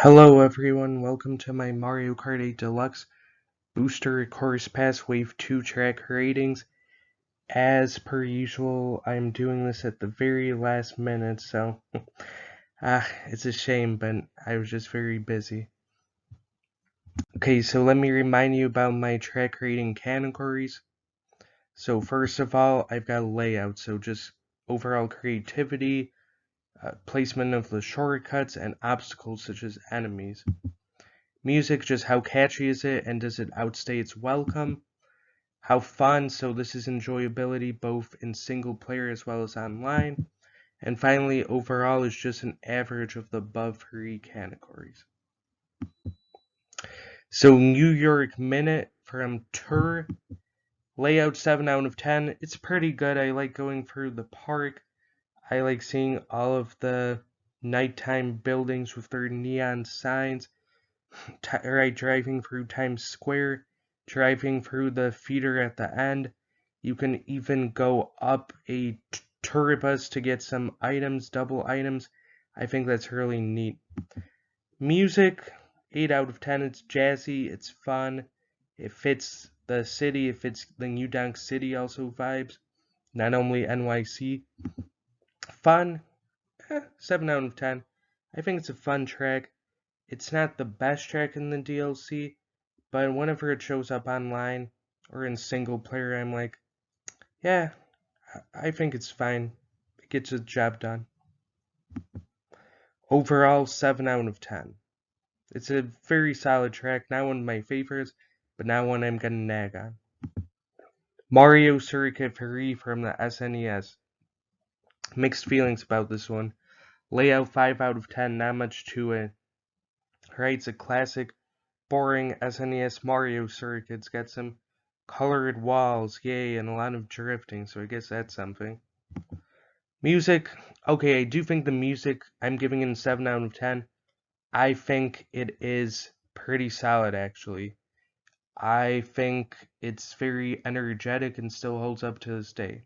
Hello everyone, welcome to my Mario Kart 8 Deluxe Booster Course Pass Wave 2 track ratings. As per usual, I'm doing this at the very last minute, so it's a shame, but I was just very busy. Okay, so let me remind you about my track rating categories. So first of all, I've got layout, so just overall creativity, placement of the shortcuts, and obstacles such as enemies. Music, just how catchy is it and does it outstay its welcome? How fun, so this is enjoyability both in single player as well as online. And finally, overall is just an average of the above three categories. So New York Minute from Tour, layout 7 out of 10. It's pretty good. I like going through the park. I like seeing all of the nighttime buildings with their neon signs. Right, driving through Times Square, driving through the theater at the end. You can even go up a tour bus to get some items, double items. I think that's really neat. Music, 8 out of 10. It's jazzy, it's fun, it fits the city, it fits the New Donk City also vibes, not only NYC. Fun, 7 out of 10. I think it's a fun track. It's not the best track in the DLC, but whenever it shows up online or in single player, I'm like, yeah, I think it's fine. It gets the job done. Overall, 7 out of 10. It's a very solid track, not one of my favorites, but not one I'm gonna nag on. Mario Circuit 3 from the SNES. Mixed feelings about this one. Layout 5 out of 10, not much to it. Right, it's a classic, boring SNES Mario circuit. It's got some colored walls, yay, and a lot of drifting, so I guess that's something. Music, okay, I do think the music, I'm giving it a 7 out of 10. I think it is pretty solid, actually. I think it's very energetic and still holds up to this day.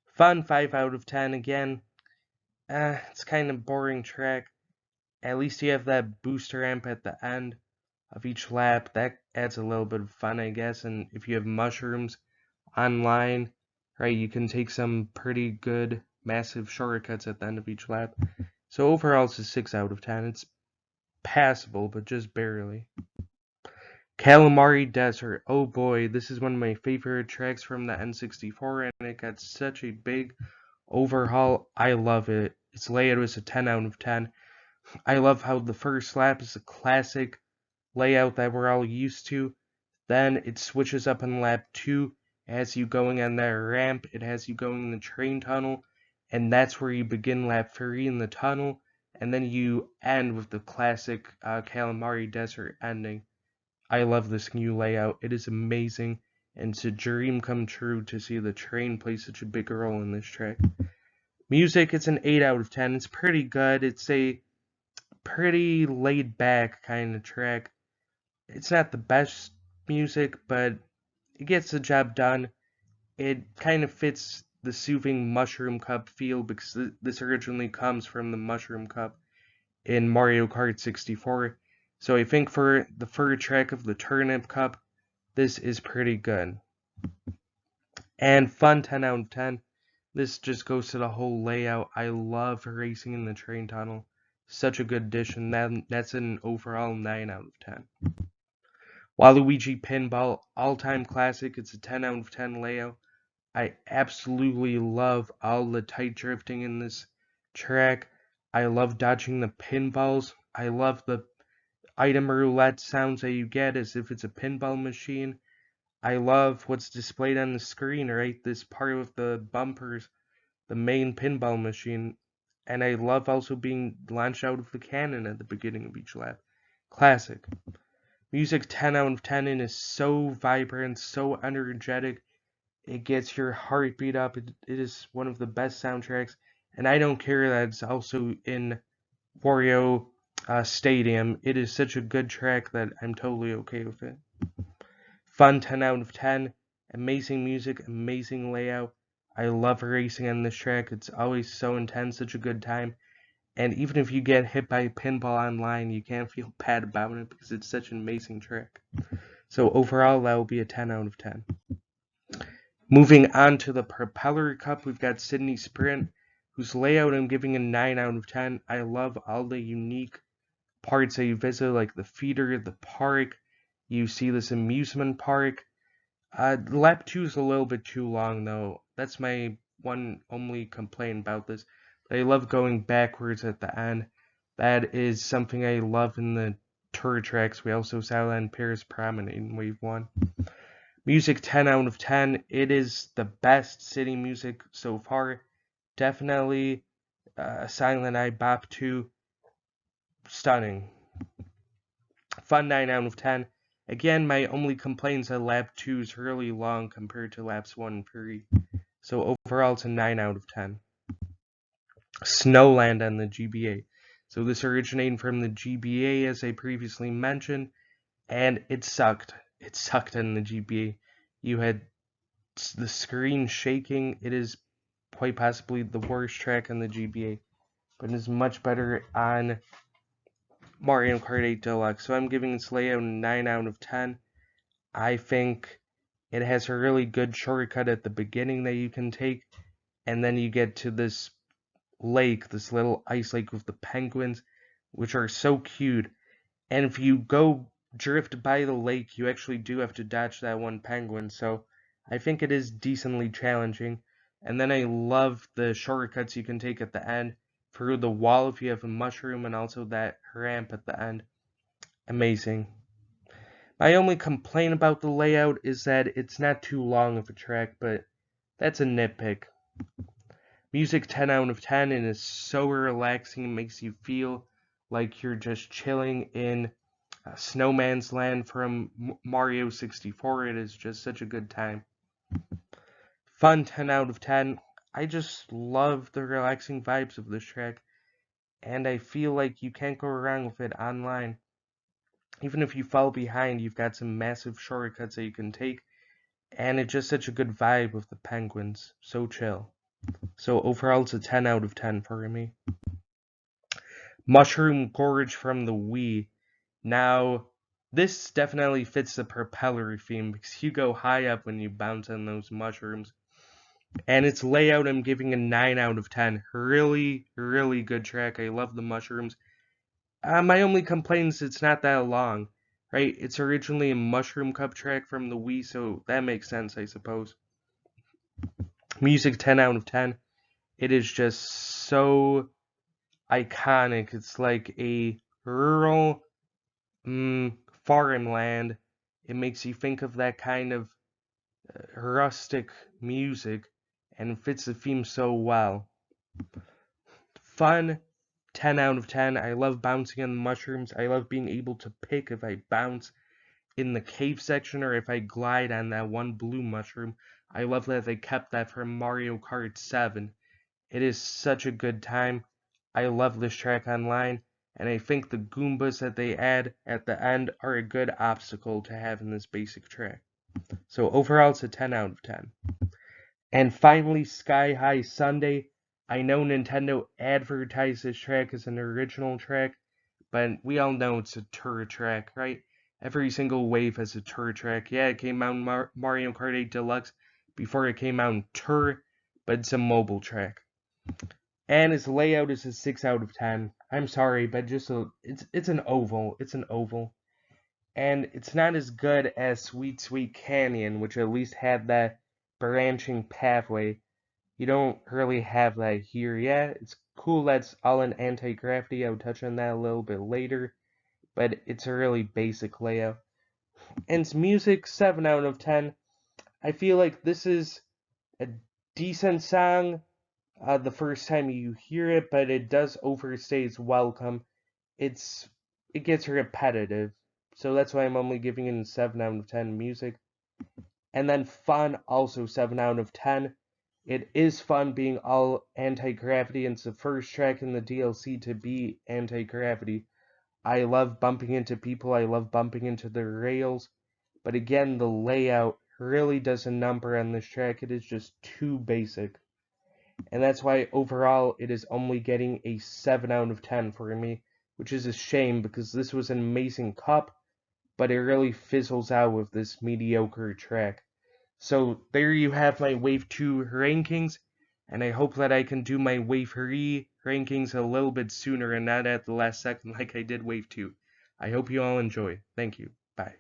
Fun, 5 out of 10, again. It's kind of boring track. At least you have that booster amp at the end of each lap. That adds a little bit of fun, I guess. And if you have mushrooms online, right, you can take some pretty good, massive shortcuts at the end of each lap. So overall, it's a 6 out of 10. It's passable, but just barely. Kalimari Desert. Oh boy, this is one of my favorite tracks from the N64, and it got such a big overhaul. I love it. Its layout is a 10 out of 10. I love how the first lap is a classic layout that we're all used to. Then it switches up in lap 2. It has you going on that ramp. It has you going in the train tunnel. And that's where you begin lap 3 in the tunnel. And then you end with the classic Kalimari Desert ending. I love this new layout. It is amazing. And it's a dream come true to see the train play such a big role in this track. Music, it's an 8 out of 10. It's pretty good. It's a pretty laid back kind of track. It's not the best music, but it gets the job done. It kind of fits the soothing Mushroom Cup feel because this originally comes from the Mushroom Cup in Mario Kart 64. So I think for the third track of the Turnip Cup, this is pretty good. And fun, 10 out of 10. This just goes to the whole layout. I love racing in the train tunnel. Such a good addition. That's an overall 9 out of 10. Waluigi Pinball, all-time classic. It's a 10 out of 10 layout. I absolutely love all the tight drifting in this track. I love dodging the pinballs. I love the item roulette sounds that you get as if it's a pinball machine. I love what's displayed on the screen, right? This part of the bumpers, the main pinball machine. And I love also being launched out of the cannon at the beginning of each lap. Classic. Music 10 out of 10 and is so vibrant, so energetic. It gets your heartbeat up. It is one of the best soundtracks. And I don't care that it's also in Wario Stadium. It is such a good track that I'm totally okay with it. Fun, 10 out of 10. Amazing music, amazing layout. I love racing on this track. It's always so intense, such a good time. And even if you get hit by a pinball online, you can't feel bad about it because it's such an amazing track. So overall, that will be a 10 out of 10. Moving on to the Propeller Cup, we've got Sydney Sprint, whose layout I'm giving a 9 out of 10. I love all the unique parts that you visit, like the feeder, the park. You see this amusement park. Lap 2 is a little bit too long, though. That's my one only complaint about this. I love going backwards at the end. That is something I love in the tour tracks. We also saw that in Paris Promenade in Wave 1. Music 10 out of 10. It is the best city music so far. Definitely Silent Night Bop 2. Stunning. Fun 9 out of 10. Again, my only complaint is that lap 2 is really long compared to laps 1 and 3. So overall, it's a 9 out of 10. Snowland on the GBA. So this originated from the GBA, as I previously mentioned, and it sucked. It sucked on the GBA. You had the screen shaking. It is quite possibly the worst track on the GBA, but it is much better on Mario Kart 8 Deluxe. So I'm giving this layout a 9 out of 10. I think it has a really good shortcut at the beginning that you can take, and then you get to this lake, this little ice lake with the penguins, which are so cute. And if you go drift by the lake, you actually do have to dodge that one penguin, so I think it is decently challenging. And then I love the shortcuts you can take at the end, through the wall if you have a mushroom, and also that ramp at the end. Amazing. My only complaint about the layout is that it's not too long of a track, but that's a nitpick. Music 10 out of 10, and is so relaxing. It makes you feel like you're just chilling in Snowman's Land from Mario 64. It is just such a good time. Fun 10 out of 10. I just love the relaxing vibes of this track, and I feel like you can't go wrong with it online. Even if you fall behind, you've got some massive shortcuts that you can take, and it's just such a good vibe with the penguins. So chill. So overall, it's a 10 out of 10 for me. Mushroom Gorge from the Wii. Now, this definitely fits the propeller theme because you go high up when you bounce on those mushrooms. And its layout, I'm giving a 9 out of 10. Really, really good track. I love the mushrooms. My only complaint is it's not that long, right? It's originally a Mushroom Cup track from the Wii, so that makes sense, I suppose. Music 10 out of 10. It is just so iconic. It's like a rural farmland. It makes you think of that kind of rustic music and fits the theme so well. Fun 10 out of 10. I love bouncing on the mushrooms. I love being able to pick if I bounce in the cave section or if I glide on that one blue mushroom. I love that they kept that from Mario Kart 7. It is such a good time. I love this track online, and I think the Goombas that they add at the end are a good obstacle to have in this basic track. So overall, it's a 10 out of 10. And finally, Sky High Sundae. I know Nintendo advertised this track as an original track, but we all know it's a tour track, right? Every single wave has a tour track. Yeah, it came out in Mario Kart 8 Deluxe before it came out in Tour, but it's a mobile track. And its layout is a 6 out of 10. I'm sorry, but it's an oval. It's an oval. And it's not as good as Sweet Sweet Canyon, which at least had that branching pathway. You don't really have that here yet. It's cool that's all in anti-gravity. I'll touch on that a little bit later. But it's a really basic layout. And its music, 7 out of 10. I feel like this is a decent song the first time you hear it, but it does overstay its welcome. It gets repetitive, so that's why I'm only giving it a 7 out of 10 music. And then fun, also 7 out of 10. It is fun being all anti-gravity, and it's the first track in the DLC to be anti-gravity. I love bumping into people, I love bumping into the rails, but again, the layout really does a number on this track. It is just too basic. and that's why overall it is only getting a 7 out of 10 for me, which is a shame because this was an amazing cup, but it really fizzles out with this mediocre track. So there you have my Wave 2 rankings, and I hope that I can do my Wave 3 rankings a little bit sooner and not at the last second like I did Wave 2. I hope you all enjoy. Thank you. Bye.